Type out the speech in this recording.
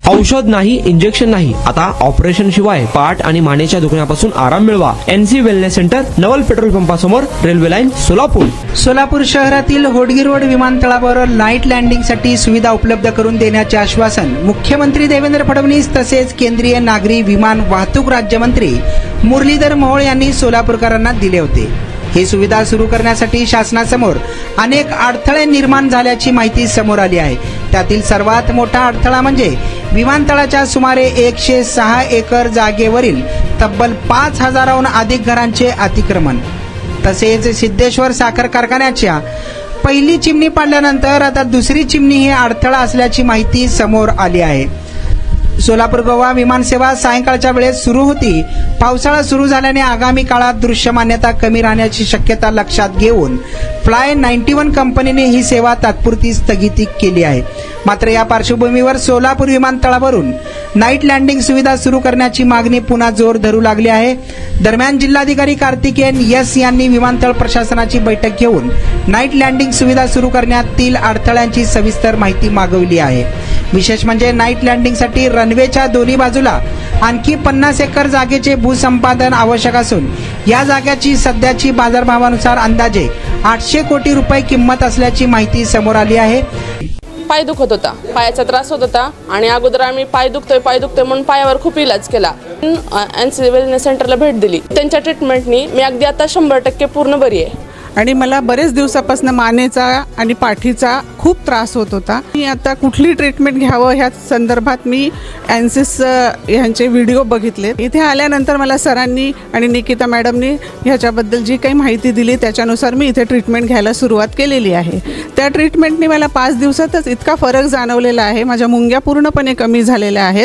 औषध नाही, इंजेक्शन नाही, आता ऑपरेशन शिवाय पाठ आणि मानेच्या दुखण्यापासून आराम मिळवा. NC wellness centre, Naval petrol पंपासमोर, रेल्वे लाईन, सोलापूर. सोलापूर शहरातील होडगी रोड विमानतळावर नाईट लँडिंगसाठी सुविधा उपलब्ध करून देण्याचे आश्वासन मुख्यमंत्री देवेंद्र फडणवीस तसेच केंद्रीय नागरी विमान वाहतूक राज्यमंत्री मुरलीधर मोहोळ यांनी सोलापूरकरांना दिले होते. ही सुविधा सुरू करण्यासाठी शासनासमोर अनेक अडथळे निर्माण झाल्याची माहिती समोर आली आहे. त्यातील सर्वात मोठा अडथळा म्हणजे विमानतळाच्या सुमारे 106 एकर जागेवरील तब्बल 5,000हून अधिक घरांचे अतिक्रमण. तसेच सिद्धेश्वर साखर कारखान्याच्या पहिली चिमणी पाडल्यानंतर आता दुसरी चिमणी ही अडथळा असल्याची माहिती समोर आली आहे. सोलापूर गोवा विमानसेवा सायंकाळच्या वेळेत सुरू होती. पावसाळा सुरू झाल्याने आगामी काळात दृश्यमान्यता कमी राहण्याची शक्यता लक्षात घेऊन फ्लाय 91 कंपनीने ही सेवा तात्पुरती स्थगिती केली आहे. मात्र या पार्श्वभूमीवर सोलापूर विमानतळावरून नाईट लँडिंग सुविधा सुरू करण्याची मागणी पुन्हा जोर धरू लागली आहे. दरम्यान जिल्हाधिकारी कार्तिकेयन एस यांनी विमानतळ प्रशासनाची बैठक घेऊन नाईट लँडिंग सुविधा सुरू करण्यातील अडथळ्यांची सविस्तर माहिती मागवली आहे. विशेष म्हणजे नाईट लँडिंगसाठी रनवेच्या दोन्ही बाजूला आणखी 50 एकर जागेचे भूसंपादन आवश्यक असून या जागेची सध्याची बाजारभावानुसार अंदाजे 800 कोटी रुपये किंमत असल्याची माहिती समोर आली आहे. पाय दुखत होता, पायाचा त्रास होत होता आणि अगोदर आम्ही पाय दुखतोय म्हणून पायावर खूप इलाज केला. NC वेलनेस सेंटरला भेट दिली. त्यांच्या ट्रीटमेंटनी मी अगदी आता 100% पूर्ण बरी आहे. आणि मला बरेच दिवसापासून मानेचा आणि पाठीचा खूप त्रास होत होता. मी आता कुठली ट्रीटमेंट घ्यावं ह्या संदर्भात मी एन्सिस ह्यांचे व्हिडिओ बघितले. इथे आल्यानंतर मला सरांनी आणि निकिता मॅडमनी ह्याच्याबद्दल जी काही माहिती दिली त्याच्यानुसार मी इथे ट्रीटमेंट घ्यायला सुरुवात केलेली आहे. त्या ट्रीटमेंटने मला 5 दिवसातच इतका फरक जाणवलेला आहे. माझ्या मुंग्या पूर्णपणे कमी झालेल्या आहेत.